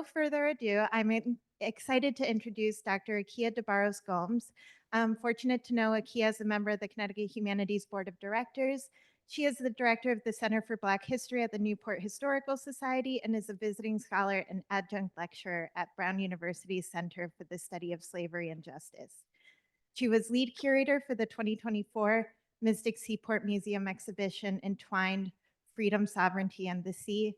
no further ado, excited to introduce Dr. Akeia de Barros Gomes. I'm fortunate to know Akeia as a member of the Connecticut Humanities Board of Directors. She is the director of the Center for Black History at the Newport Historical Society and is a visiting scholar and adjunct lecturer at Brown University's Center for the Study of Slavery and Justice. She was lead curator for the 2024 Mystic Seaport Museum exhibition, Entwined Freedom, Sovereignty, and the Sea,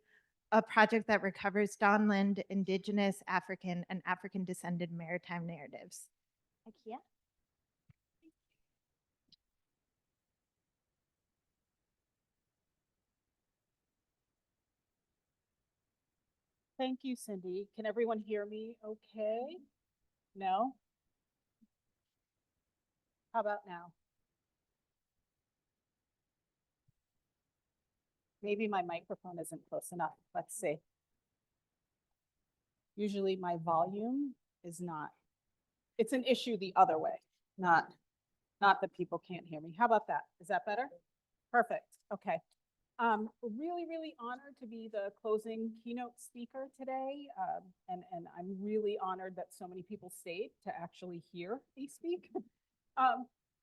a project that recovers Dawnland, Indigenous, African, and African descended maritime narratives. Akeia? Thank you, Cindy. Can everyone hear me okay? No? How about now? Maybe my microphone isn't close enough. Let's see. Usually my volume is not. It's an issue the other way, not that people can't hear me. How about that? Is that better? Perfect. Okay. Really honored to be the closing keynote speaker today. And I'm really honored that so many people stayed to actually hear me speak.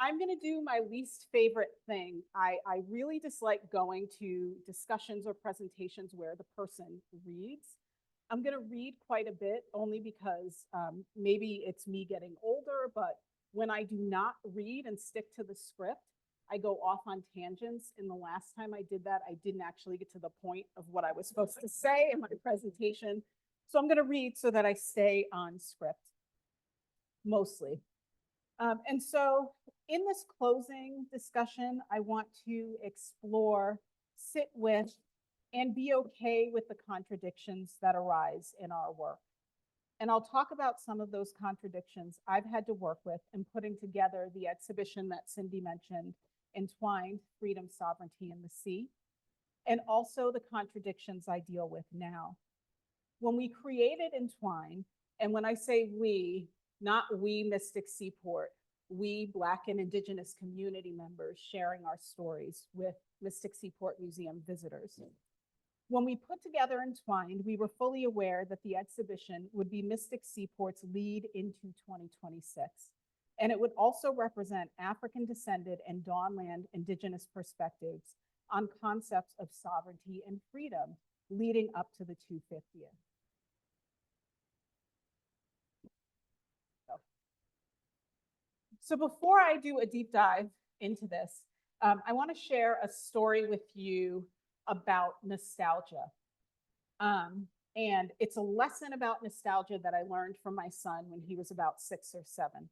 I'm going to do my least favorite thing. I really dislike going to discussions or presentations where the person reads. I'm going to read quite a bit only because maybe it's me getting older, but when I do not read and stick to the script, I go off on tangents. And the last time I did that, I didn't actually get to the point of what I was supposed to say in my presentation. So I'm going to read so that I stay on script, mostly. And so in this closing discussion, I want to explore, sit with, and be okay with the contradictions that arise in our work. And I'll talk about some of those contradictions I've had to work with in putting together the exhibition that Cindy mentioned, Entwined Freedom, Sovereignty, and the Sea, and also the contradictions I deal with now. When we created Entwined, and when I say we, not we Mystic Seaport, we Black and Indigenous community members sharing our stories with Mystic Seaport Museum visitors. When we put together Entwined, we were fully aware that the exhibition would be Mystic Seaport's lead into 2026. And it would also represent African descended and Dawnland Indigenous perspectives on concepts of sovereignty and freedom leading up to the 250th. So before I do a deep dive into this, I want to share a story with you about nostalgia. And it's a lesson about nostalgia that I learned from my son when he was about 6 or 7.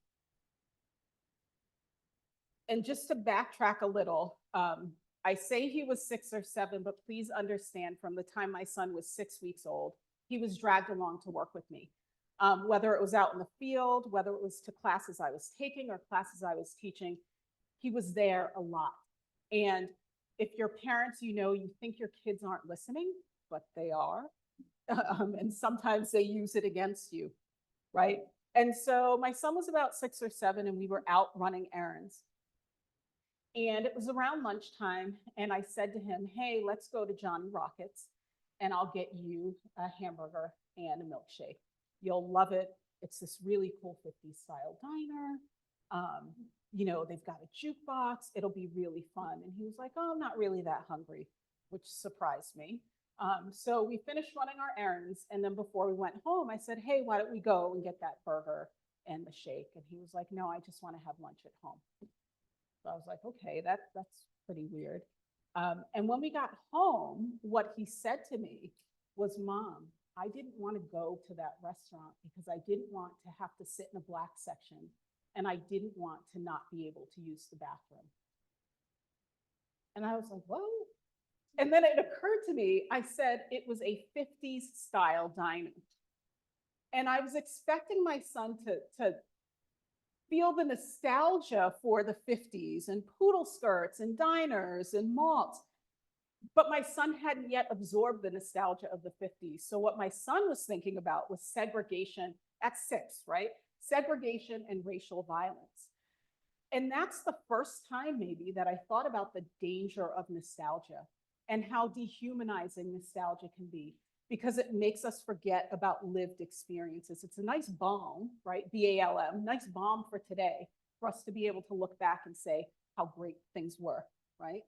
And just to backtrack a little, I say he was 6 or 7, but please understand from the time my son was 6 weeks old, he was dragged along to work with me. Whether it was out in the field, whether it was to classes I was taking or classes I was teaching, he was there a lot. And if you're parents, you know, you think your kids aren't listening, but they are. And sometimes they use it against you, right? And so my son was about 6 or 7 and we were out running errands. And it was around lunchtime and I said to him, hey, let's go to Johnny Rockets and I'll get you a hamburger and a milkshake. You'll love it. It's this really cool 50s style diner. You know, they've got a jukebox. It'll be really fun. And he was like, oh, I'm not really that hungry, which surprised me. So we finished running our errands. And then before we went home, I said, hey, why don't we go and get that burger and the shake? And he was like, no, I just want to have lunch at home. So I was like, okay, that's pretty weird. And when we got home, what he said to me was, Mom, I didn't want to go to that restaurant because I didn't want to have to sit in a black section and I didn't want to not be able to use the bathroom. And I was like, whoa. And then it occurred to me, I said it was a 50s style diner. And I was expecting my son to feel the nostalgia for the 50s and poodle skirts and diners and malts. But my son hadn't yet absorbed the nostalgia of the 50s. So what my son was thinking about was segregation at 6, right? Segregation and racial violence. And that's the first time maybe that I thought about the danger of nostalgia and how dehumanizing nostalgia can be. because it makes us forget about lived experiences. It's a nice balm, right? BALM, nice balm for today, for us to be able to look back and say how great things were, right?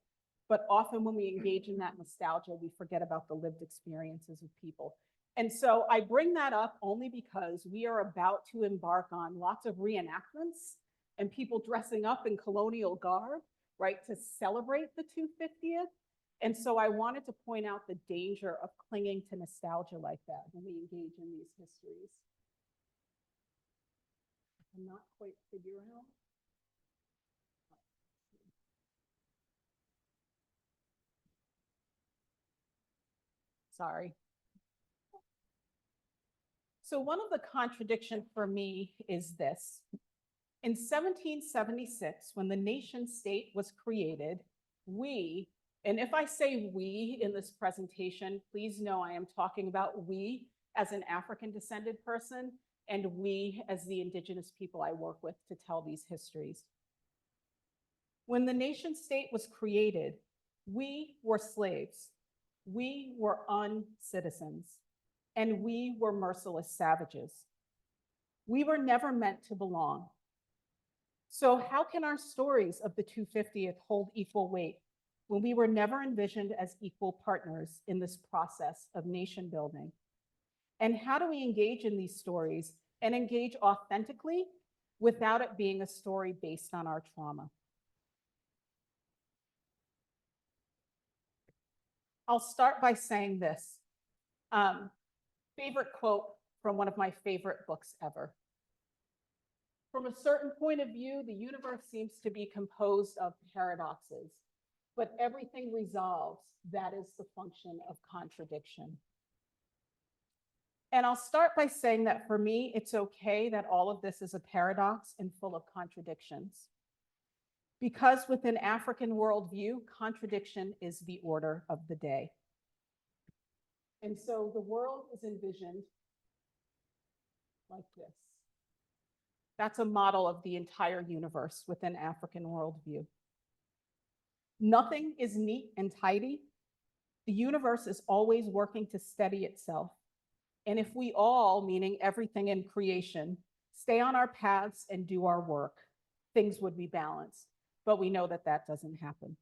But often when we engage in that nostalgia, we forget about the lived experiences of people. And so I bring that up only because we are about to embark on lots of reenactments and people dressing up in colonial garb, right, to celebrate the 250th. And so I wanted to point out the danger of clinging to nostalgia like that when we engage in these histories. I'm not quite figuring out. Sorry. So one of the contradictions for me is this. In 1776, when the nation state was created, we, and if I say we in this presentation, please know I am talking about we as an African descended person and we as the indigenous people I work with to tell these histories. When the nation state was created, we were slaves, we were uncitizens, and we were merciless savages. We were never meant to belong. So how can our stories of the 250th hold equal weight when we were never envisioned as equal partners in this process of nation building? And how do we engage in these stories and engage authentically without it being a story based on our trauma? I'll start by saying this. Favorite quote from one of my favorite books ever. From a certain point of view, the universe seems to be composed of paradoxes, but everything resolves. That is the function of contradiction. And I'll start by saying that for me, it's okay that all of this is a paradox and full of contradictions. Because within African worldview, contradiction is the order of the day. And so the world is envisioned like this. That's a model of the entire universe within African worldview. Nothing is neat and tidy. The universe is always working to steady itself. And if we all, meaning everything in creation, stay on our paths and do our work, things would be balanced. But we know that that doesn't happen.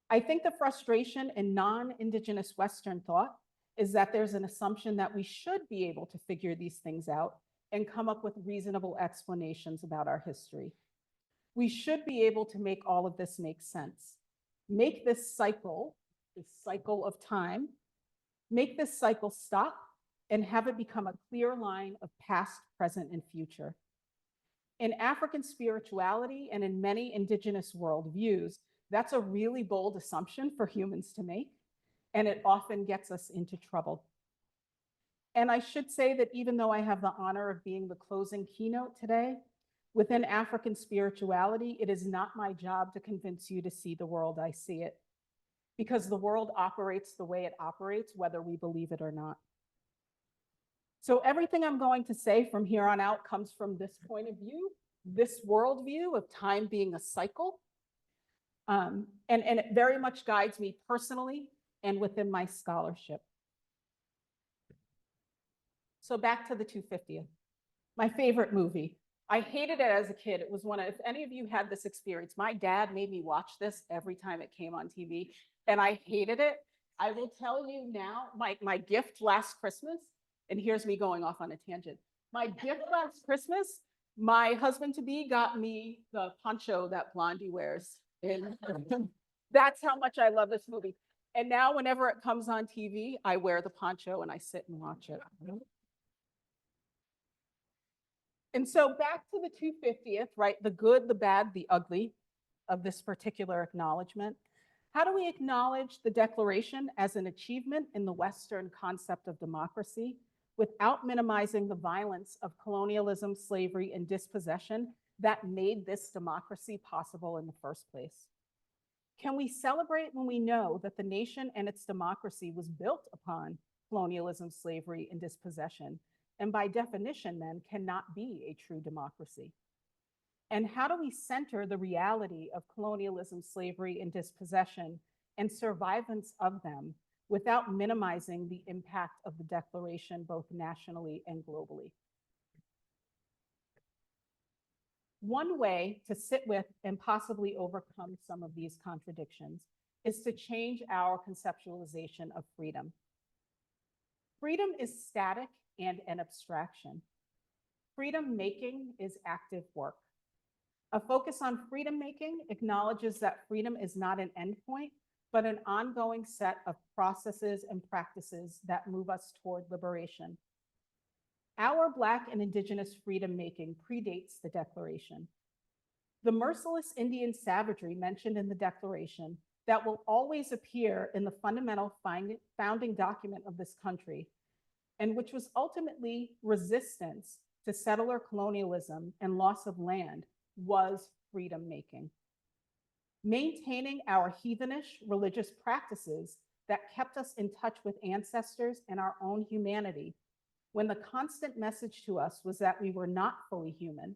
I think the frustration in non-Indigenous Western thought is that there's an assumption that we should be able to figure these things out and come up with reasonable explanations about our history. We should be able to make all of this make sense. Make this cycle of time, make this cycle stop and have it become a clear line of past, present, and future. In African spirituality and in many Indigenous worldviews, that's a really bold assumption for humans to make, and it often gets us into trouble. And I should say that even though I have the honor of being the closing keynote today, within African spirituality, it is not my job to convince you to see the world I see it, because the world operates the way it operates, whether we believe it or not. So everything I'm going to say from here on out comes from this point of view, this worldview of time being a cycle. And it very much guides me personally and within my scholarship. So back to the 250th, my favorite movie. I hated it as a kid. It was one of, if any of you had this experience, my dad made me watch this every time it came on TV, and I hated it. I will tell you now, my gift last Christmas, and here's me going off on a tangent. My gift last Christmas, my husband-to-be got me the poncho that Blondie wears. And that's how much I love this movie. And now whenever it comes on TV, I wear the poncho and I sit and watch it. And so back to the 250th, right? The good, the bad, the ugly of this particular acknowledgement. How do we acknowledge the Declaration as an achievement in the Western concept of democracy without minimizing the violence of colonialism, slavery, and dispossession that made this democracy possible in the first place? Can we celebrate when we know that the nation and its democracy was built upon colonialism, slavery, and dispossession, and by definition then cannot be a true democracy? And how do we center the reality of colonialism, slavery, and dispossession and survivance of them without minimizing the impact of the Declaration both nationally and globally. One way to sit with and possibly overcome some of these contradictions is to change our conceptualization of freedom. Freedom is static and an abstraction. Freedom making is active work. A focus on freedom making acknowledges that freedom is not an endpoint, but an ongoing set of processes and practices that move us toward liberation. Our Black and Indigenous freedom making predates the Declaration. The merciless Indian savagery mentioned in the Declaration that will always appear in the fundamental founding document of this country, and which was ultimately resistance to settler colonialism and loss of land, was freedom making. Maintaining our heathenish religious practices that kept us in touch with ancestors and our own humanity, when the constant message to us was that we were not fully human,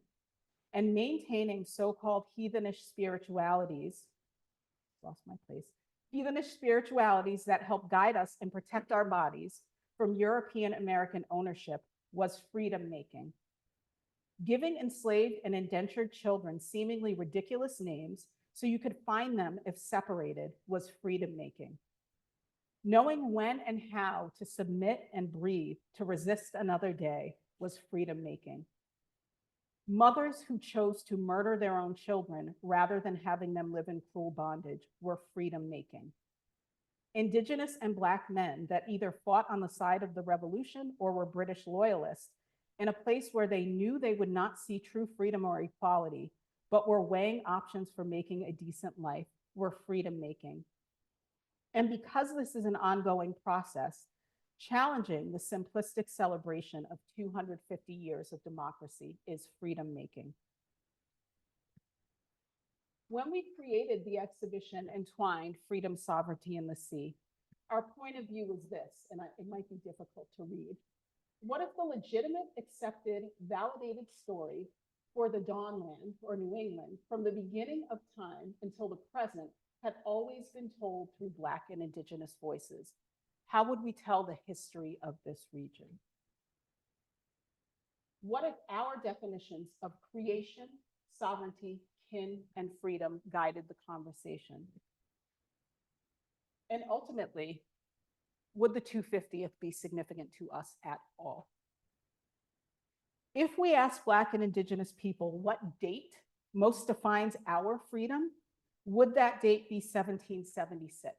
and maintaining so-called heathenish spiritualities, lost my place, heathenish spiritualities that help guide us and protect our bodies from European American ownership was freedom making. Giving enslaved and indentured children seemingly ridiculous names so you could find them if separated was freedom making. Knowing when and how to submit and breathe to resist another day was freedom making. Mothers who chose to murder their own children rather than having them live in cruel bondage were freedom making. Indigenous and Black men that either fought on the side of the revolution or were British loyalists in a place where they knew they would not see true freedom or equality, but were weighing options for making a decent life, were freedom making. And because this is an ongoing process, challenging the simplistic celebration of 250 years of democracy is freedom making. When we created the exhibition Entwined, Freedom, Sovereignty, and the Sea, our point of view was this, and it might be difficult to read. What if the legitimate, accepted, validated story for the Dawnland or New England from the beginning of time until the present had always been told through Black and Indigenous voices? How would we tell the history of this region? What if our definitions of creation, sovereignty, kin, and freedom guided the conversation? And ultimately, would the 250th be significant to us at all? If we ask Black and Indigenous people what date most defines our freedom, would that date be 1776?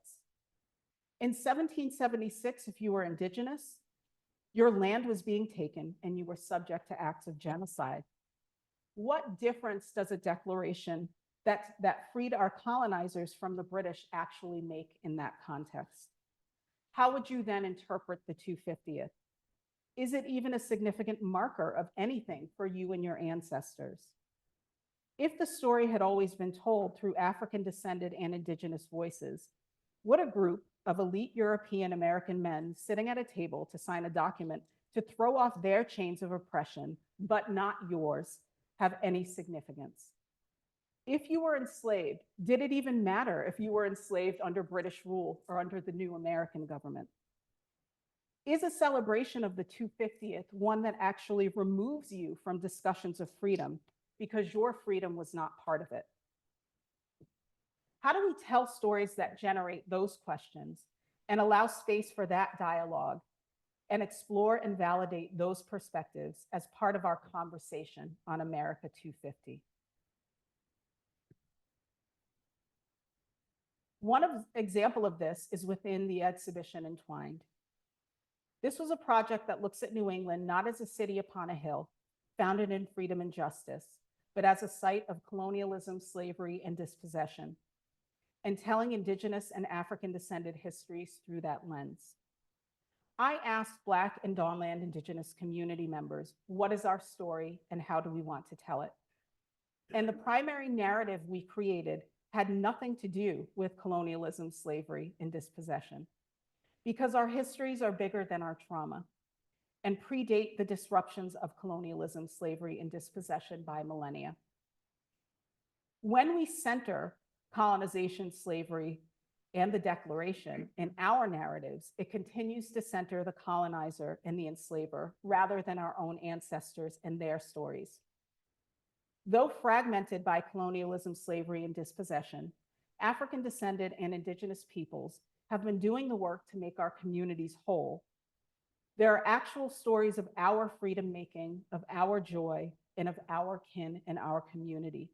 In 1776, if you were Indigenous, your land was being taken and you were subject to acts of genocide. What difference does a declaration that freed our colonizers from the British actually make in that context? How would you then interpret the 250th? Is it even a significant marker of anything for you and your ancestors? If the story had always been told through African descended and Indigenous voices, would a group of elite European American men sitting at a table to sign a document to throw off their chains of oppression, but not yours, have any significance? If you were enslaved, did it even matter if you were enslaved under British rule or under the new American government? Is a celebration of the 250th one that actually removes you from discussions of freedom because your freedom was not part of it? How do we tell stories that generate those questions and allow space for that dialogue and explore and validate those perspectives as part of our conversation on America 250? One example of this is within the exhibition Entwined. This was a project that looks at New England not as a city upon a hill, founded in freedom and justice, but as a site of colonialism, slavery, and dispossession, and telling Indigenous and African descended histories through that lens. I asked Black and Dawnland Indigenous community members, what is our story and how do we want to tell it? And the primary narrative we created had nothing to do with colonialism, slavery, and dispossession, because our histories are bigger than our trauma and predate the disruptions of colonialism, slavery, and dispossession by millennia. When we center colonization, slavery, and the Declaration, in our narratives, it continues to center the colonizer and the enslaver rather than our own ancestors and their stories. Though fragmented by colonialism, slavery, and dispossession, African-descended and indigenous peoples have been doing the work to make our communities whole. There are actual stories of our freedom-making, of our joy, and of our kin and our community.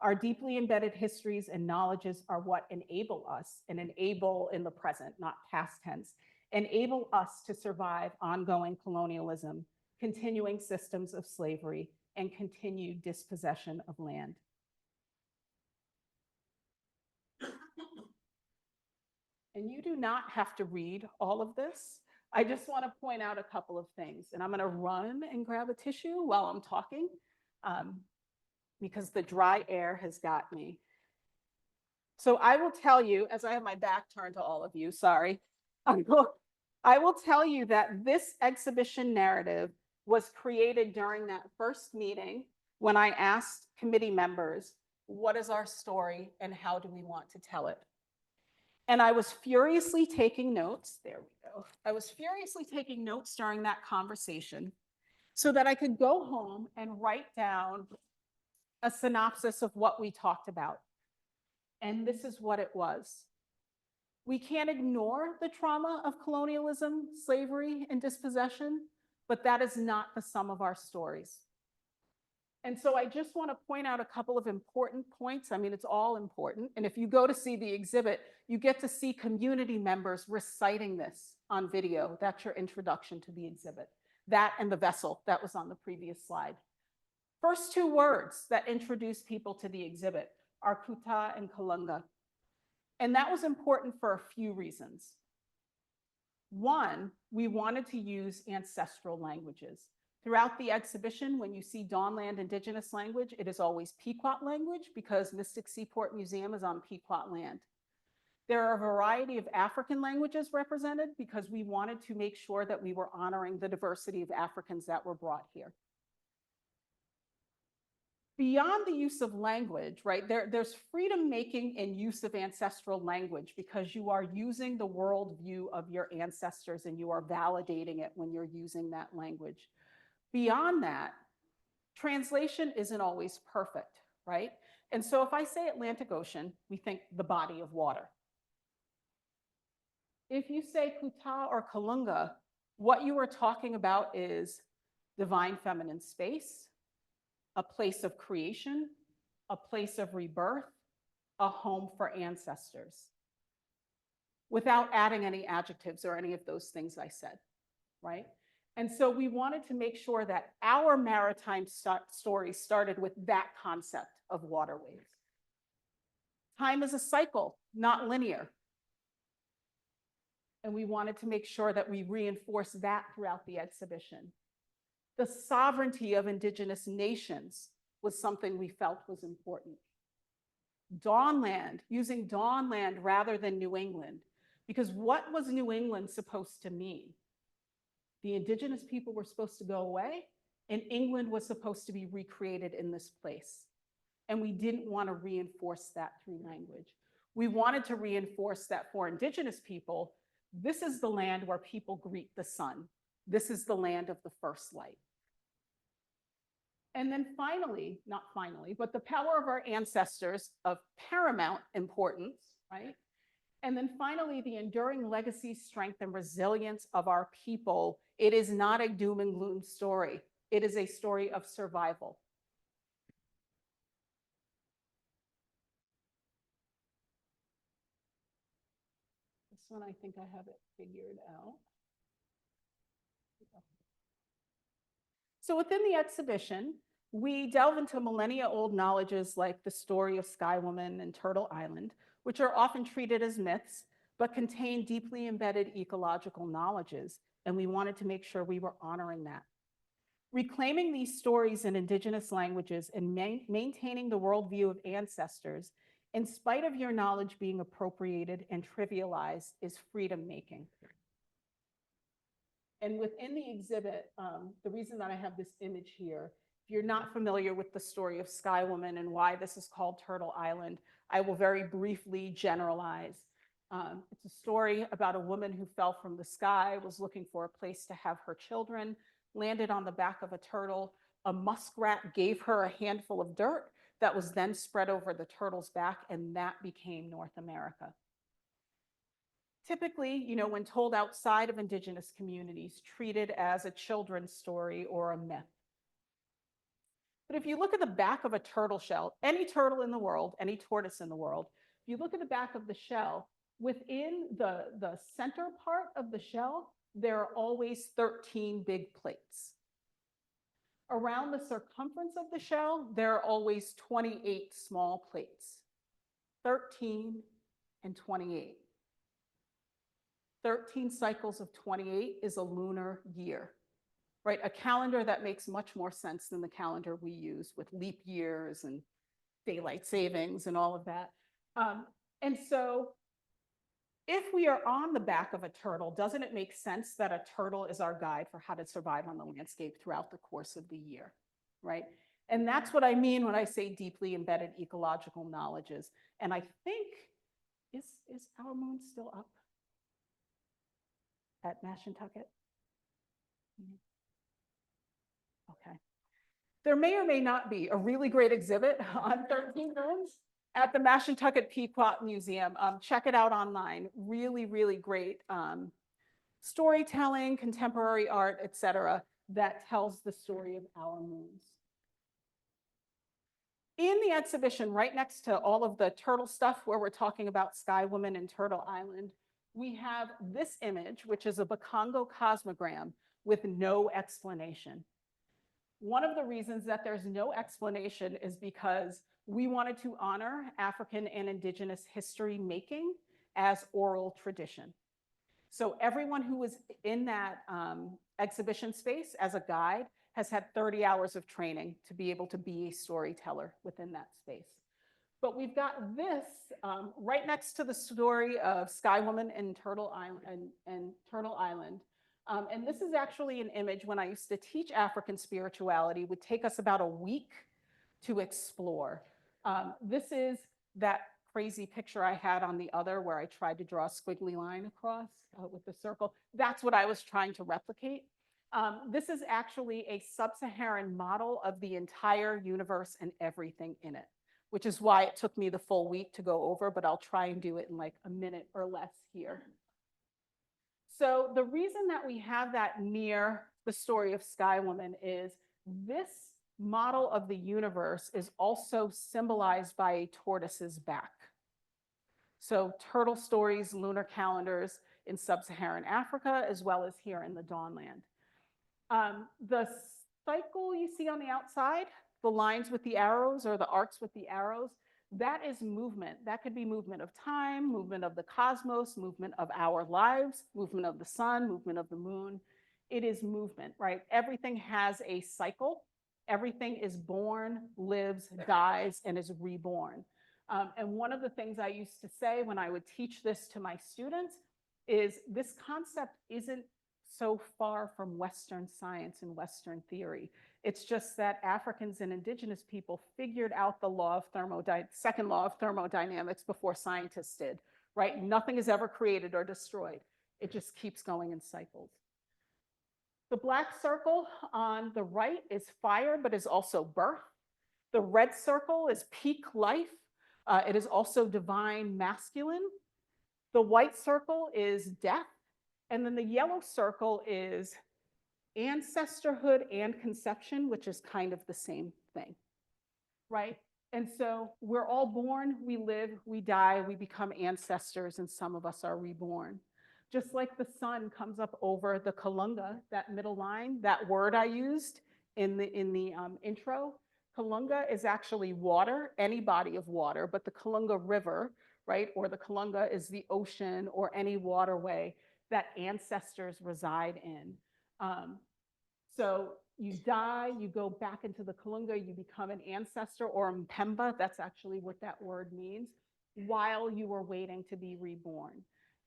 Our deeply embedded histories and knowledges are what enable us, and enable in the present, not past tense, enable us to survive ongoing colonialism, continuing systems of slavery, and continued dispossession of land. And you do not have to read all of this. I just want to point out a couple of things, and I'm going to run and grab a tissue while I'm talking. Because the dry air has got me. So I will tell you, as I have my back turned to all of you, sorry, I will tell you that this exhibition narrative was created during that first meeting when I asked committee members, what is our story and how do we want to tell it? And I was furiously taking notes, there we go. I was furiously taking notes during that conversation so that I could go home and write down a synopsis of what we talked about. And this is what it was. We can't ignore the trauma of colonialism, slavery, and dispossession, but that is not the sum of our stories. And so I just want to point out a couple of important points. I mean, it's all important. And if you go to see the exhibit, you get to see community members reciting this on video. That's your introduction to the exhibit. That and the vessel that was on the previous slide. First two words that introduce people to the exhibit are Kuta and Kalunga. And that was important for a few reasons. One, we wanted to use ancestral languages. Throughout the exhibition, when you see Dawnland Indigenous language, it is always Pequot language because Mystic Seaport Museum is on Pequot land. There are a variety of African languages represented because we wanted to make sure that we were honoring the diversity of Africans that were brought here. Beyond the use of language, right, there's freedom making in use of ancestral language because you are using the worldview of your ancestors and you are validating it when you're using that language. Beyond that, translation isn't always perfect, right? And so if I say Atlantic Ocean, we think the body of water. If you say Kuta or Kalunga, what you are talking about is divine feminine space, a place of creation, a place of rebirth, a home for ancestors, without adding any adjectives or any of those things I said, right? And so we wanted to make sure that our maritime story started with that concept of waterways. Time is a cycle, not linear. And we wanted to make sure that we reinforce that throughout the exhibition. The sovereignty of indigenous nations was something we felt was important. Dawnland, using Dawnland rather than New England, because what was New England supposed to mean? The indigenous people were supposed to go away, and England was supposed to be recreated in this place. And we didn't want to reinforce that through language. We wanted to reinforce that for indigenous people, this is the land where people greet the sun. This is the land of the first light. And then finally, not finally, but the power of our ancestors of paramount importance, right? And then finally, the enduring legacy, strength, and resilience of our people. It is not a doom and gloom story. It is a story of survival. This one, I think I have it figured out. So within the exhibition, we delve into millennia-old knowledges like the story of Sky Woman and Turtle Island, which are often treated as myths, but contain deeply embedded ecological knowledges, and we wanted to make sure we were honoring that. Reclaiming these stories in indigenous languages and maintaining the worldview of ancestors, in spite of your knowledge being appropriated and trivialized, is freedom-making. And within the exhibit, the reason that I have this image here, if you're not familiar with the story of Sky Woman and why this is called Turtle Island, I will very briefly generalize. It's a story about a woman who fell from the sky, was looking for a place to have her children, landed on the back of a turtle. A muskrat gave her a handful of dirt that was then spread over the turtle's back, and that became North America. Typically, when told outside of indigenous communities, treated as a children's story or a myth. But if you look at the back of a turtle shell, any turtle in the world, any tortoise in the world, if you look at the back of the shell, within the center part of the shell, there are always 13 big plates. Around the circumference of the shell, there are always 28 small plates. 13 and 28. 13 cycles of 28 is a lunar year, right? A calendar that makes much more sense than the calendar we use with leap years and daylight savings and all of that. And so if we are on the back of a turtle, doesn't it make sense that a turtle is our guide for how to survive on the landscape throughout the course of the year, right? And that's what I mean when I say deeply embedded ecological knowledges. And I think, is our moon still up at Mashantucket? Okay. There may or may not be a really great exhibit on 13 moons at the Mashantucket Pequot Museum. Check it out online. Really, really great storytelling, contemporary art, etc., that tells the story of our moons. In the exhibition, right next to all of the turtle stuff where we're talking about Sky Woman and Turtle Island, we have this image, which is a Bakongo cosmogram with no explanation. One of the reasons that there's no explanation is because we wanted to honor African and indigenous history making as oral tradition. So everyone who was in that exhibition space as a guide has had 30 hours of training to be able to be a storyteller within that space. But we've got this right next to the story of Sky Woman and Turtle Island. And this is actually an image when I used to teach African spirituality, would take us about a week to explore. This is that crazy picture I had on the other where I tried to draw a squiggly line across with the circle. That's what I was trying to replicate. This is actually a sub-Saharan model of the entire universe and everything in it, which is why it took me the full week to go over, but I'll try and do it in like a minute or less here. So the reason that we have that near the story of Sky Woman is this model of the universe is also symbolized by a tortoise's back. So turtle stories, lunar calendars in sub-Saharan Africa, as well as here in the Dawnland. The cycle you see on the outside, the lines with the arrows or the arcs with the arrows, that is movement. That could be movement of time, movement of the cosmos, movement of our lives, movement of the sun, movement of the moon. It is movement, right? Everything has a cycle. Everything is born, lives, dies, and is reborn. And one of the things I used to say when I would teach this to my students is this concept isn't so far from Western science and Western theory. It's just that Africans and indigenous people figured out the second law of thermodynamics before scientists did, right? Nothing is ever created or destroyed. It just keeps going in cycles. The black circle on the right is fire, but is also birth. The red circle is peak life. It is also divine masculine. The white circle is death. And then the yellow circle is ancestorhood and conception, which is kind of the same thing, right? And so we're all born, we live, we die, we become ancestors, and some of us are reborn. Just like the sun comes up over the Kalunga, that middle line, that word I used in the intro, Kalunga is actually water, any body of water, but the Kalunga River, right, or the Kalunga is the ocean or any waterway that ancestors reside in. So you die, you go back into the Kalunga, you become an ancestor or Mpemba, that's actually what that word means, while you were waiting to be reborn.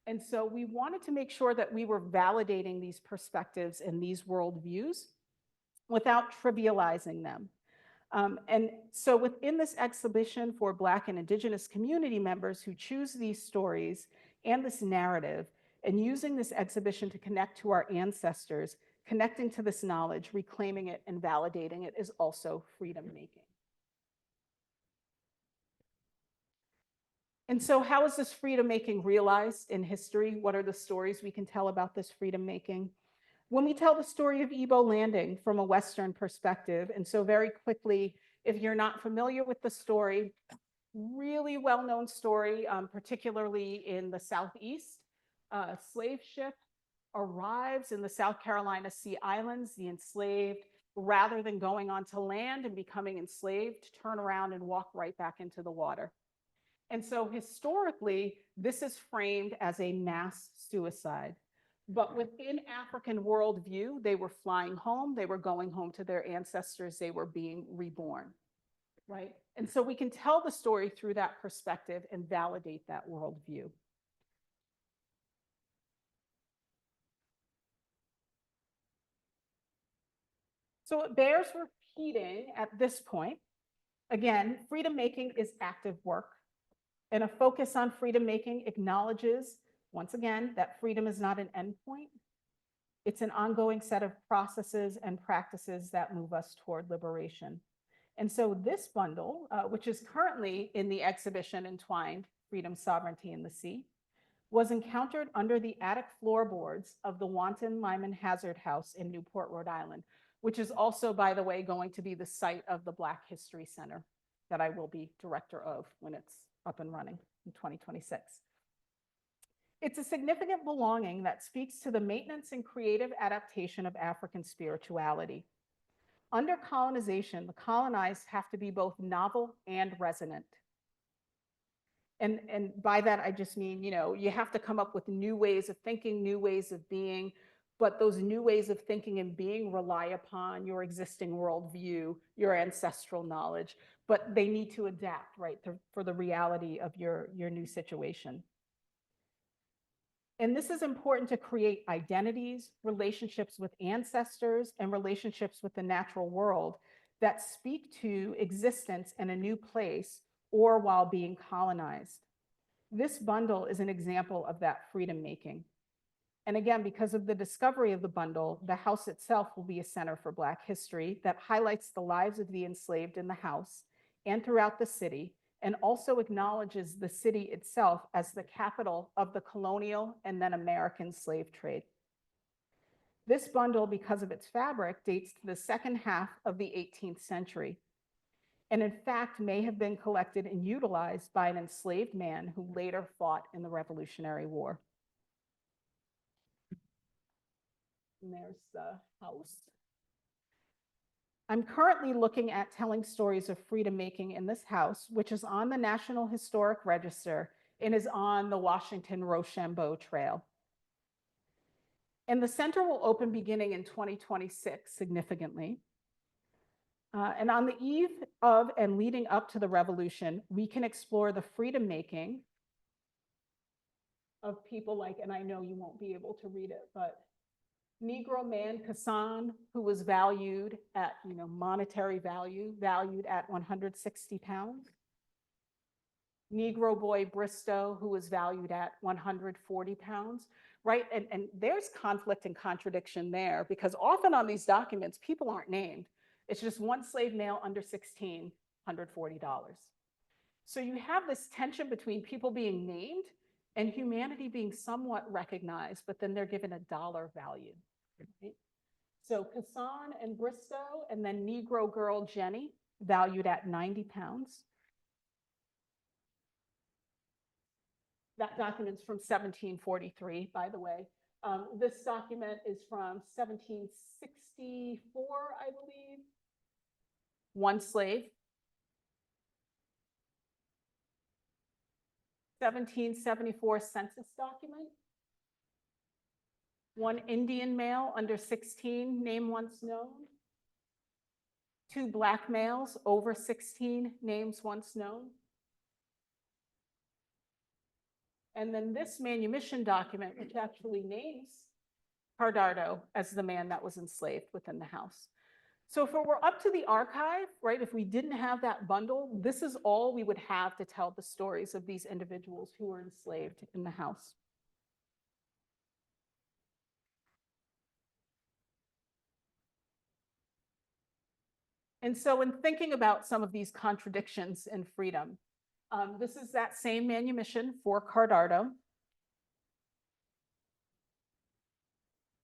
And so we wanted to make sure that we were validating these perspectives and these worldviews without trivializing them. And so within this exhibition for Black and Indigenous community members who choose these stories, and this narrative, and using this exhibition to connect to our ancestors, connecting to this knowledge, reclaiming it, and validating it is also freedom making. And so how is this freedom making realized in history? What are the stories we can tell about this freedom making? When we tell the story of Ebo landing from a Western perspective, and so very quickly, if you're not familiar with the story, really well-known story, particularly in the Southeast, a slave ship arrives in the South Carolina Sea Islands, the enslaved, rather than going onto land and becoming enslaved, turn around and walk right back into the water. And so historically, this is framed as a mass suicide. But within African worldview, they were flying home, they were going home to their ancestors, they were being reborn, right? And so we can tell the story through that perspective and validate that worldview. So it bears repeating at this point. Again, freedom making is active work. And a focus on freedom making acknowledges, once again, that freedom is not an endpoint. It's an ongoing set of processes and practices that move us toward liberation. And so this bundle, which is currently in the exhibition Entwined, Freedom, Sovereignty, and the Sea, was encountered under the attic floorboards of the Wanton Lyman Hazard House in Newport, Rhode Island, which is also, by the way, going to be the site of the Black History Center that I will be director of when it's up and running in 2026. It's a significant belonging that speaks to the maintenance and creative adaptation of African spirituality. Under colonization, the colonized have to be both novel and resonant. And by that, I just mean, you have to come up with new ways of thinking, new ways of being, but those new ways of thinking and being rely upon your existing worldview, your ancestral knowledge, but they need to adapt, right, for the reality of your new situation. And this is important to create identities, relationships with ancestors, and relationships with the natural world that speak to existence in a new place or while being colonized. This bundle is an example of that freedom making. And again, because of the discovery of the bundle, the house itself will be a center for Black history that highlights the lives of the enslaved in the house and throughout the city, and also acknowledges the city itself as the capital of the colonial and then American slave trade. This bundle, because of its fabric, dates to the second half of the 18th century, and in fact may have been collected and utilized by an enslaved man who later fought in the Revolutionary War. And there's the house. I'm currently looking at telling stories of freedom making in this house, which is on the National Historic Register and is on the Washington-Rochambeau Trail. And the center will open beginning in 2026 significantly. And on the eve of and leading up to the revolution, we can explore the freedom making of people like, and I know you won't be able to read it, but Negro man Kassan, who was valued at, monetary value, valued at 160 pounds. Negro boy Bristow, who was valued at 140 pounds, right? And there's conflict and contradiction there, because often on these documents, people aren't named. It's just one slave male under 16, $140. So you have this tension between people being named and humanity being somewhat recognized, but then they're given a dollar value. Right? So Kassan and Bristow, and then Negro girl Jenny, valued at 90 pounds. That document's from 1743, by the way. This document is from 1764, I believe. One slave. 1774 census document. One Indian male under 16, name once known. Two Black males over 16, names once known. And then this manumission document, which actually names Cardardo as the man that was enslaved within the house. So if it were up to the archive, right, if we didn't have that bundle, this is all we would have to tell the stories of these individuals who were enslaved in the house. And so in thinking about some of these contradictions in freedom, this is that same manumission for Cardardo.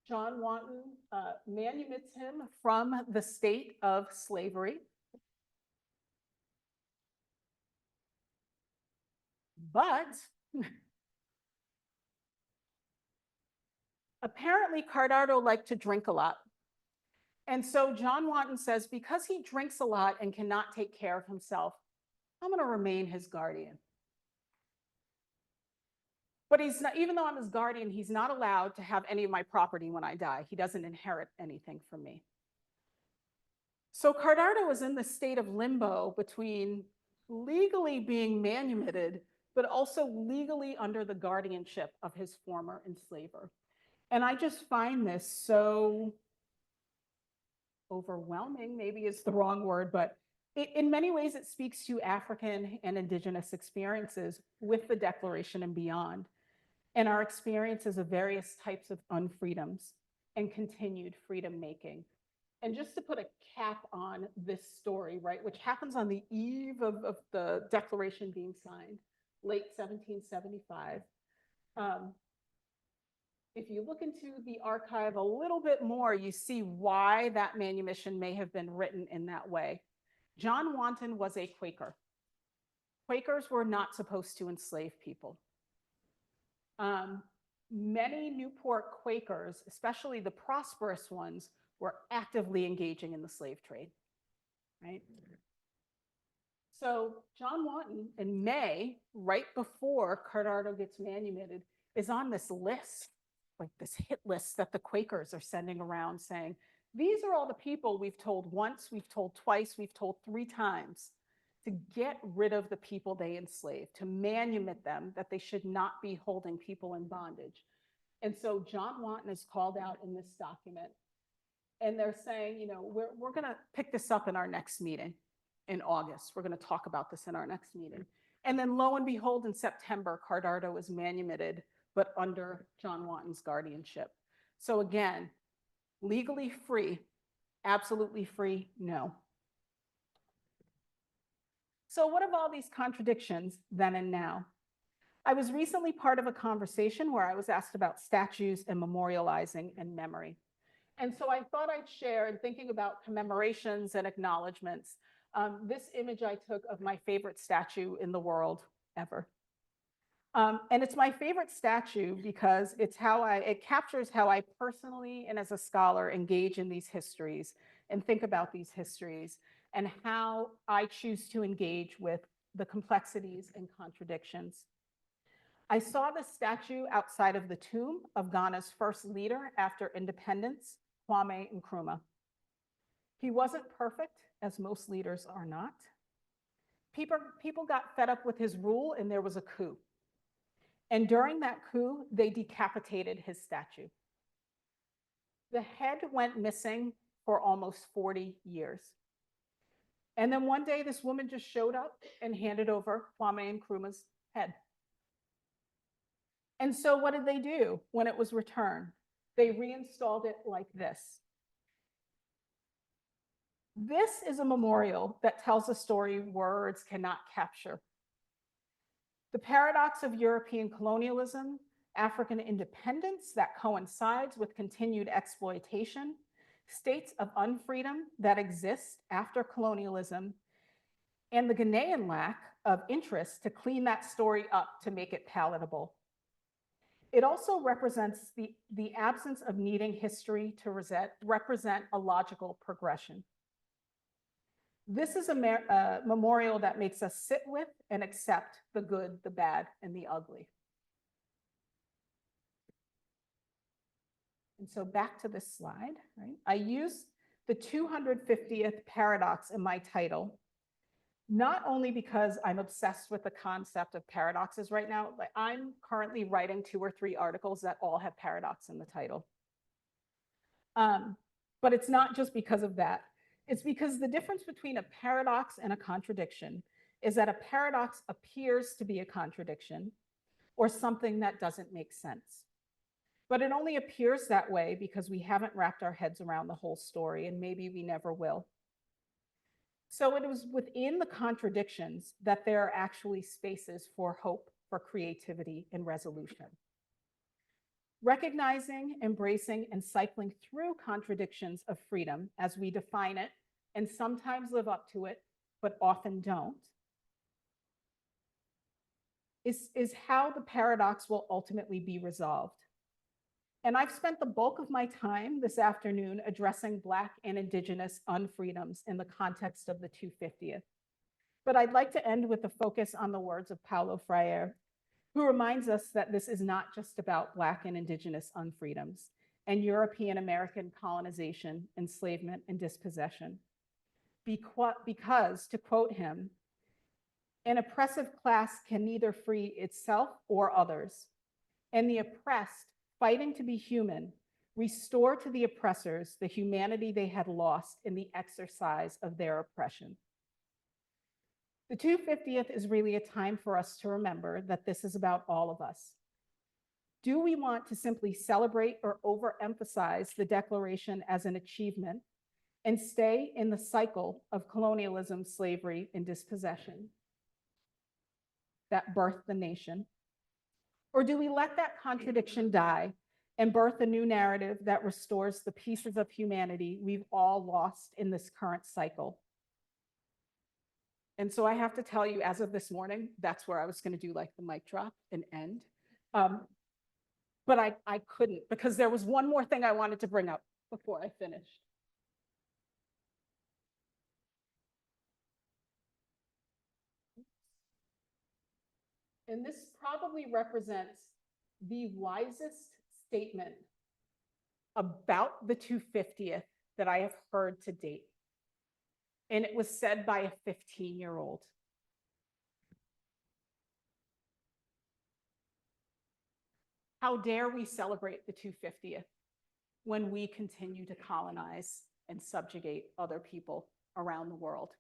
John Wanton manumits him from the state of slavery. But apparently Cardardo liked to drink a lot. And so John Wanton says, because he drinks a lot and cannot take care of himself, I'm going to remain his guardian. But he's not, even though I'm his guardian, he's not allowed to have any of my property when I die. He doesn't inherit anything from me. So Cardardo was in the state of limbo between legally being manumitted, but also legally under the guardianship of his former enslaver. And I just find this so overwhelming, maybe is the wrong word, but in many ways it speaks to African and Indigenous experiences with the Declaration and beyond, and our experiences of various types of unfreedoms and continued freedom making. And just to put a cap on this story, right, which happens on the eve of the Declaration being signed, late 1775, if you look into the archive a little bit more, you see why that manumission may have been written in that way. John Wanton was a Quaker. Quakers were not supposed to enslave people. Many Newport Quakers, especially the prosperous ones, were actively engaging in the slave trade, right? So John Wanton in May, right before Cardardo gets manumitted, is on this list, like this hit list that the Quakers are sending around saying, these are all the people we've told once, we've told twice, we've told 3 times to get rid of the people they enslaved, to manumit them, that they should not be holding people in bondage. And so John Wanton is called out in this document. And they're saying, you know, we're going to pick this up in our next meeting in August. We're going to talk about this in our next meeting. And then lo and behold, in September, Cardardo is manumitted, but under John Wanton's guardianship. So again, legally free, absolutely free, no. So what of all these contradictions then and now? I was recently part of a conversation where I was asked about statues and memorializing and memory. And so I thought I'd share, in thinking about commemorations and acknowledgements, this image I took of my favorite statue in the world ever. And it's my favorite statue because it captures how I personally and as a scholar engage in these histories and think about these histories and how I choose to engage with the complexities and contradictions. I saw the statue outside of the tomb of Ghana's first leader after independence, Kwame Nkrumah. He wasn't perfect, as most leaders are not. People got fed up with his rule and there was a coup. And during that coup, they decapitated his statue. The head went missing for almost 40 years. And then one day, this woman just showed up and handed over Kwame Nkrumah's head. And so what did they do when it was returned? They reinstalled it like this. This is a memorial that tells a story words cannot capture. The paradox of European colonialism, African independence that coincides with continued exploitation, states of unfreedom that exist after colonialism, and the Ghanaian lack of interest to clean that story up to make it palatable. It also represents the absence of needing history to represent a logical progression. This is a memorial that makes us sit with and accept the good, the bad, and the ugly. And so back to this slide, right? I use the 250th paradox in my title, not only because I'm obsessed with the concept of paradoxes right now, but I'm currently writing 2 or 3 articles that all have paradox in the title. But it's not just because of that. It's because the difference between a paradox and a contradiction is that a paradox appears to be a contradiction or something that doesn't make sense. But it only appears that way because we haven't wrapped our heads around the whole story, and maybe we never will. So it was within the contradictions that there are actually spaces for hope, for creativity, and resolution. Recognizing, embracing, and cycling through contradictions of freedom as we define it, and sometimes live up to it, but often don't, is how the paradox will ultimately be resolved. And I've spent the bulk of my time this afternoon addressing Black and Indigenous unfreedoms in the context of the 250th. But I'd like to end with a focus on the words of Paulo Freire, who reminds us that this is not just about Black and Indigenous unfreedoms and European American colonization, enslavement, and dispossession. Because, to quote him, an oppressive class can neither free itself or others, and the oppressed, fighting to be human, restore to the oppressors the humanity they had lost in the exercise of their oppression. The 250th is really a time for us to remember that this is about all of us. Do we want to simply celebrate or overemphasize the Declaration as an achievement and stay in the cycle of colonialism, slavery, and dispossession that birthed the nation? Or do we let that contradiction die and birth a new narrative that restores the pieces of humanity we've all lost in this current cycle? And so I have to tell you, as of this morning, that's where I was going to do like the mic drop and end. But I couldn't, because there was one more thing I wanted to bring up before I finished. And this probably represents the wisest statement about the 250th that I have heard to date. And it was said by a 15-year-old. How dare we celebrate the 250th when we continue to colonize and subjugate other people around the world?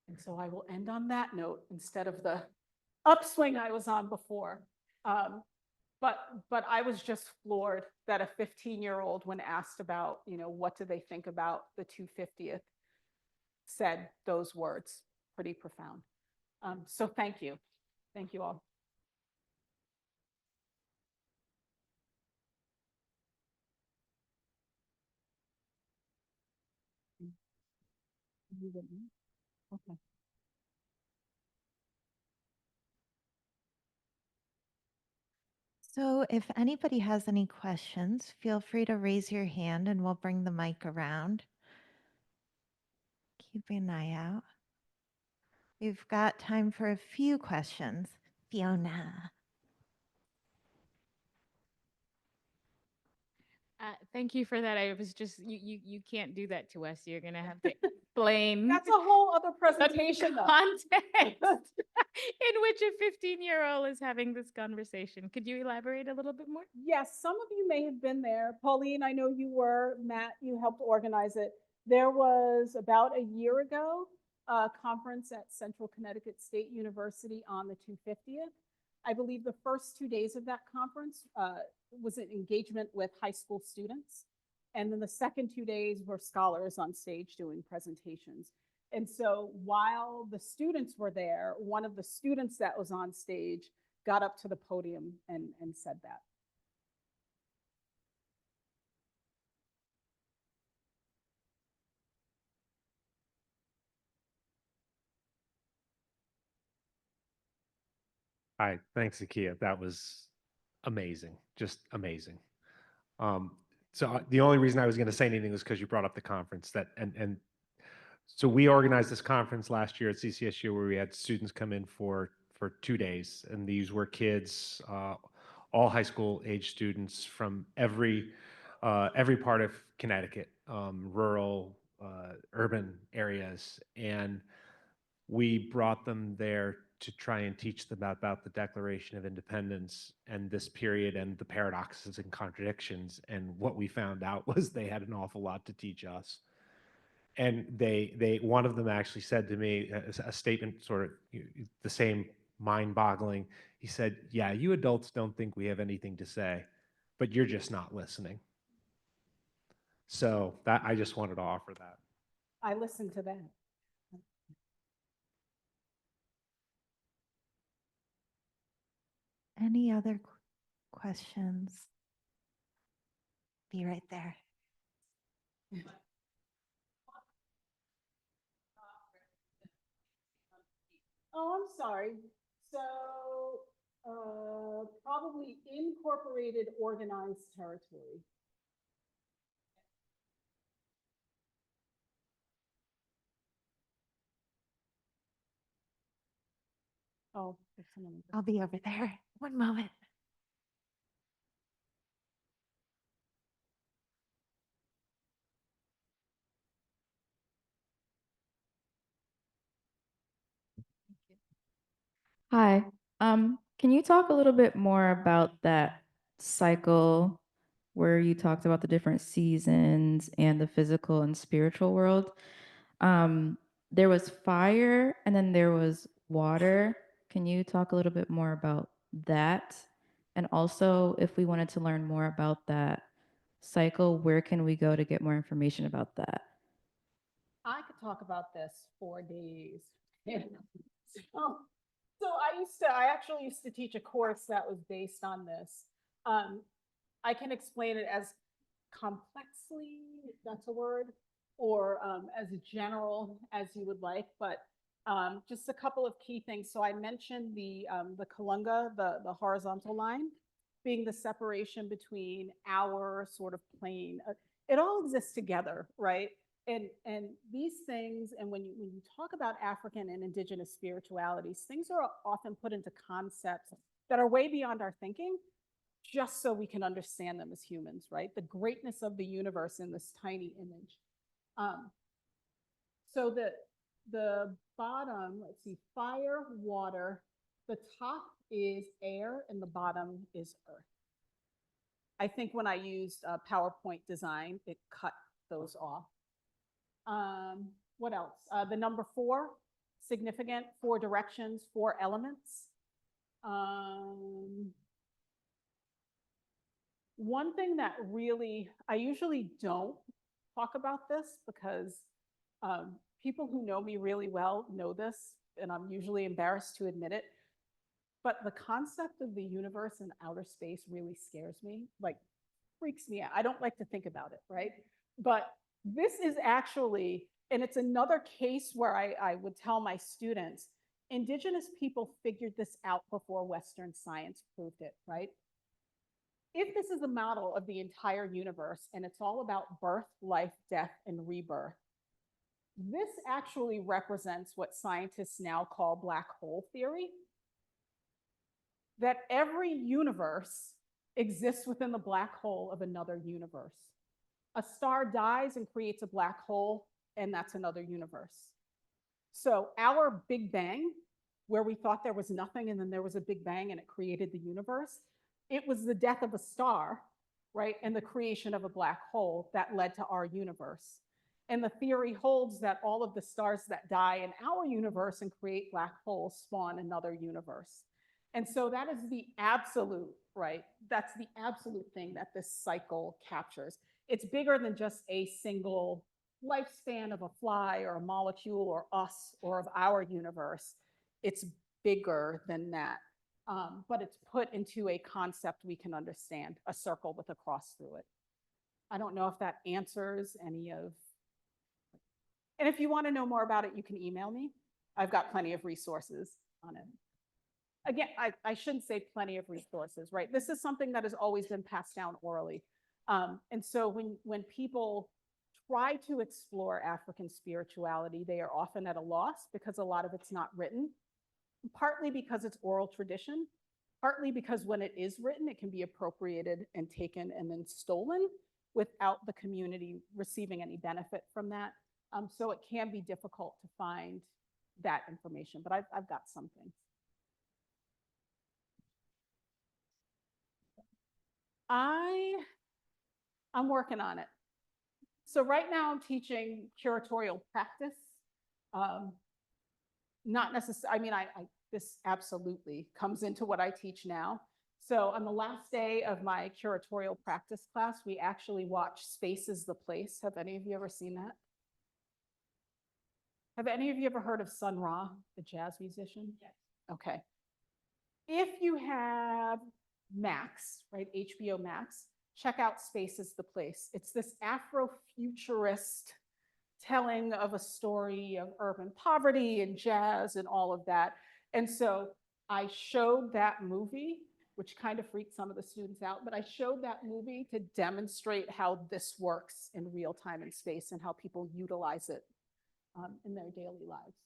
And so I will end on that note instead of the upswing I was on before. But I was just floored that a 15-year-old, when asked about, what do they think about the 250th, said those words. Pretty profound. So thank you. Thank you all. Okay. So if anybody has any questions, feel free to raise your hand and we'll bring the mic around. Keep an eye out. We've got time for a few questions. Fiona. Thank you for that. I was just, you can't do that to us. You're going to have to explain That's a whole other the presentation. context in which a 15-year-old is having this conversation. Could you elaborate a little bit more? Yes, some of you may have been there. Pauline, I know you were. Matt, you helped organize it. There was about a year ago a conference at Central Connecticut State University on the 250th. I believe the first 2 days of that conference was an engagement with high school students. And then the second 2 days were scholars on stage doing presentations. And so while the students were there, one of the students that was on stage got up to the podium and said that. Hi, thanks, Akeia. That was amazing, just amazing. The only reason I was going to say anything was because you brought up the conference so we organized this conference last year at CCSU where we had students come in for 2 days, and these were kids, all high school age students from every part of Connecticut, rural, urban areas, and we brought them there to try and teach them about the Declaration of Independence and this period and the paradoxes and contradictions. And what we found out was they had an awful lot to teach us. And one of them actually said to me a statement sort of the same mind-boggling. He said, "Yeah, you adults don't think we have anything to say, but you're just not listening." So that I just wanted to offer that. I listened to that. Any other questions? Be right there. Oh, I'm sorry. So, probably incorporated organized territory. Oh, that's another. I'll be over there. One moment. Hi. Can you talk a little bit more about that cycle where you talked about the different seasons and the physical and spiritual world? There was fire and then there was water. Can you talk a little bit more about that? And also, if we wanted to learn more about that cycle, where can we go to get more information about that? I could talk about this for days. So I actually used to teach a course that was based on this. I can explain it as complexly, if that's a word, or as general as you would like, but just a couple of key things. So I mentioned the colunga, the horizontal line, being the separation between our sort of plane. It all exists together, right? And these things, and when you talk about African and indigenous spiritualities, things are often put into concepts that are way beyond our thinking, just so we can understand them as humans, right? The greatness of the universe in this tiny image. So the bottom, let's see, fire, water, the top is air, and the bottom is earth. I think when I used PowerPoint design, it cut those off. What else? The number 4, significant, 4 directions, 4 elements. One thing that really, I usually don't talk about this because people who know me really well know this, and I'm usually embarrassed to admit it. But the concept of the universe and outer space really scares me, like freaks me out. I don't like to think about it, right? But this is actually, and it's another case where I would tell my students, indigenous people figured this out before Western science proved it, right? If this is a model of the entire universe and it's all about birth, life, death, and rebirth, this actually represents what scientists now call black hole theory. That every universe exists within the black hole of another universe. A star dies and creates a black hole, and that's another universe. So our Big Bang, where we thought there was nothing and then there was a Big Bang and it created the universe, it was the death of a star, right, and the creation of a black hole that led to our universe. And the theory holds that all of the stars that die in our universe and create black holes spawn another universe. And so that is the absolute, right? That's the absolute thing that this cycle captures. It's bigger than just a single lifespan of a fly or a molecule or us or of our universe. It's bigger than that. But it's put into a concept we can understand, a circle with a cross through it. I don't know if that answers any of. And if you want to know more about it, you can email me. I've got plenty of resources on it. Again, I shouldn't say plenty of resources, right? This is something that has always been passed down orally. And so when people try to explore African spirituality, they are often at a loss because a lot of it's not written, partly because it's oral tradition, partly because when it is written, it can be appropriated and taken and then stolen without the community receiving any benefit from that. So it can be difficult to find that information, but I've got something. I'm working on it. So right now I'm teaching curatorial practice. Not necessarily, I mean, this absolutely comes into what I teach now. So on the last day of my curatorial practice class, we actually watched Space is the Place. Have any of you ever seen that? Have any of you ever heard of Sun Ra, the jazz musician? Yes. Okay. If you have Max, right, HBO Max, check out Space is the Place. It's this Afrofuturist telling of a story of urban poverty and jazz and all of that. And so I showed that movie, which kind of freaked some of the students out, but I showed that movie to demonstrate how this works in real time and space and how people utilize it in their daily lives.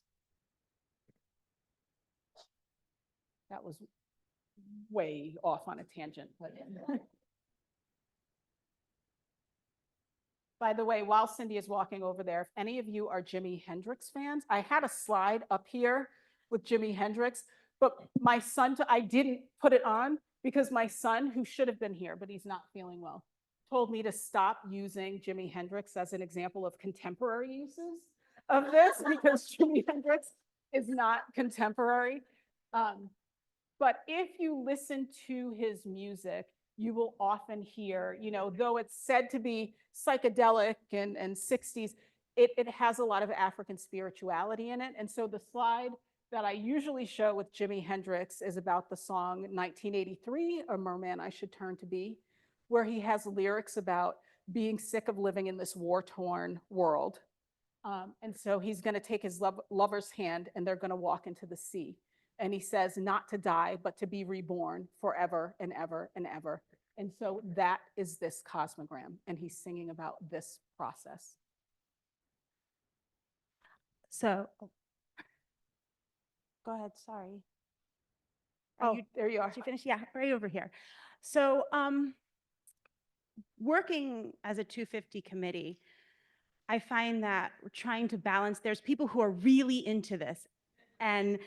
That was way off on a tangent, but by the way, while Cindy is walking over there, if any of you are Jimi Hendrix fans, I had a slide up here with Jimi Hendrix, but my son, I didn't put it on because my son, who should have been here, but he's not feeling well, told me to stop using Jimi Hendrix as an example of contemporary uses of this because Jimi Hendrix is not contemporary. But if you listen to his music, you will often hear, you know, though it's said to be psychedelic and 60s, it has a lot of African spirituality in it. And so the slide that I usually show with Jimi Hendrix is about the song 1983, A Merman I Should Turn to Be, where he has lyrics about being sick of living in this war-torn world. And so he's going to take his lover's hand and they're going to walk into the sea. And he says, not to die, but to be reborn forever and ever and ever. And so that is this cosmogram. And he's singing about this process. So, go ahead, sorry. Oh, there you are. Did you finish? Yeah, right over here. So, working as a 250 committee, I find that we're trying to balance, there's people who are really into this. And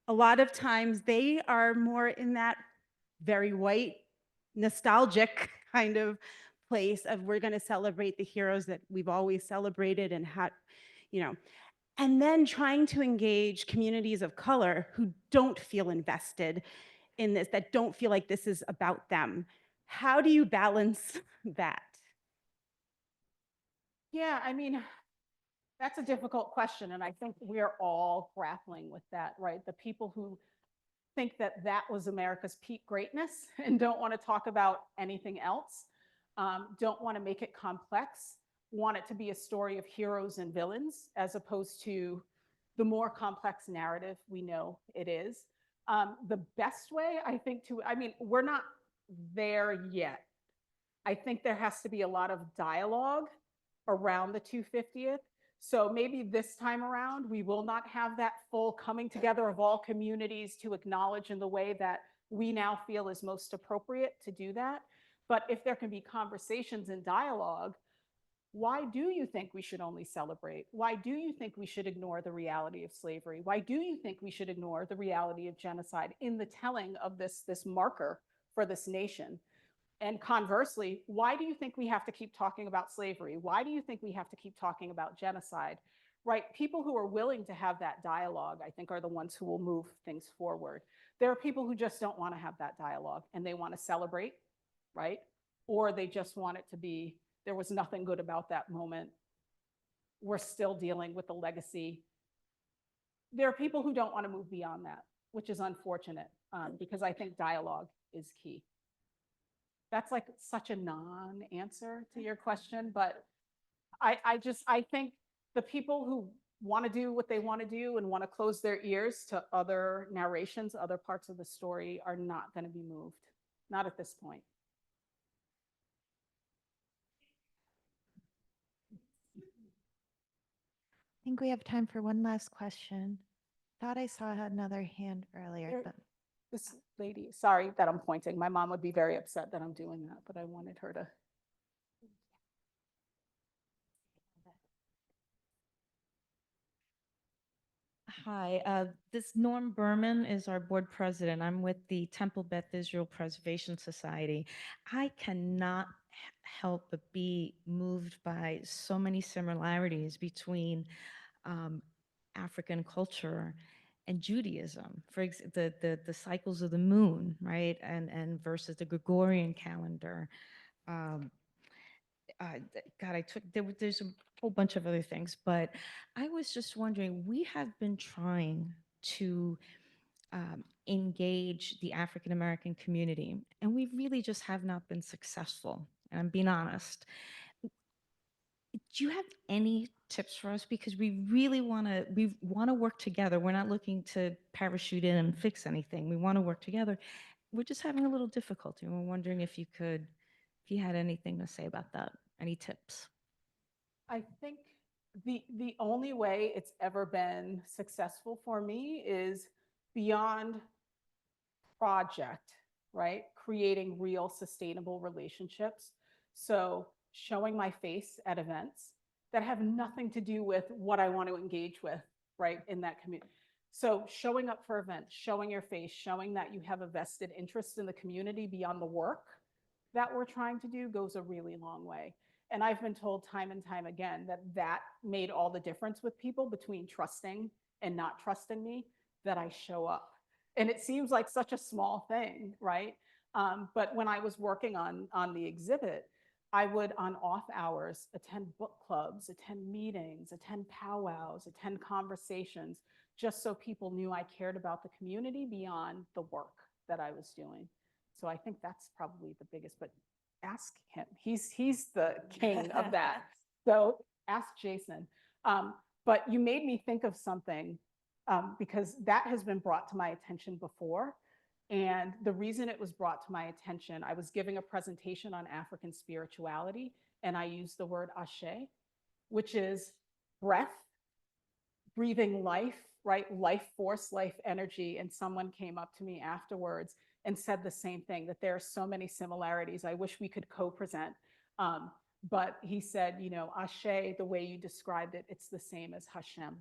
a lot of times they are more in that very white, nostalgic kind of place of we're going to celebrate the heroes that we've always celebrated and had, you know, and then trying to engage communities of color who don't feel invested in this, that don't feel like this is about them. How do you balance that? Yeah, I mean, that's a difficult question. And I think we're all grappling with that, right? The people who think that that was America's peak greatness and don't want to talk about anything else, don't want to make it complex, want it to be a story of heroes and villains as opposed to the more complex narrative we know it is. The best way, I think, I mean, we're not there yet. I think there has to be a lot of dialogue around the 250th. So maybe this time around, we will not have that full coming together of all communities to acknowledge in the way that we now feel is most appropriate to do that. But if there can be conversations and dialogue, why do you think we should only celebrate? Why do you think we should ignore the reality of slavery? Why do you think we should ignore the reality of genocide in the telling of this marker for this nation? And conversely, why do you think we have to keep talking about slavery? Why do you think we have to keep talking about genocide? Right? People who are willing to have that dialogue, I think, are the ones who will move things forward. There are people who just don't want to have that dialogue and they want to celebrate, right? Or they just want it to be, there was nothing good about that moment. We're still dealing with the legacy. There are people who don't want to move beyond that, which is unfortunate because I think dialogue is key. That's like such a non-answer to your question, but I think the people who want to do what they want to do and want to close their ears to other narrations, other parts of the story are not going to be moved, not at this point. I think we have time for one last question. Thought I saw another hand earlier, but This lady, sorry that I'm pointing. My mom would be very upset that I'm doing that, but I wanted her to. Hi, this Norm Berman is our board president. I'm with the Temple Beth Israel Preservation Society. I cannot help but be moved by so many similarities between African culture and Judaism. The cycles of the moon, right, and versus the Gregorian calendar. Um, God, there's a whole bunch of other things, but I was just wondering, we have been trying to engage the African American community, and we really just have not been successful. And I'm being honest. Do you have any tips for us? Because we want to work together. We're not looking to parachute in and fix anything. We want to work together. We're just having a little difficulty. We're wondering if you had anything to say about that. Any tips? I think the only way it's ever been successful for me is beyond project, right? Creating real sustainable relationships. So showing my face at events that have nothing to do with what I want to engage with, right, in that community. So showing up for events, showing your face, showing that you have a vested interest in the community beyond the work that we're trying to do goes a really long way. And I've been told time and time again that that made all the difference with people between trusting and not trusting me, that I show up. And it seems like such a small thing, right? But when I was working on the exhibit, I would, on off hours, attend book clubs, attend meetings, attend powwows, attend conversations, just so people knew I cared about the community beyond the work that I was doing. So I think that's probably the biggest, but ask him. He's the king of that. So ask Jason. But you made me think of something because that has been brought to my attention before. And the reason it was brought to my attention, I was giving a presentation on African spirituality, and I used the word ashe, which is breath, breathing life, right? Life force, life energy. And someone came up to me afterwards and said the same thing, that there are so many similarities. I wish we could co-present. But he said, you know, ashe, the way you described it, it's the same as Hashem,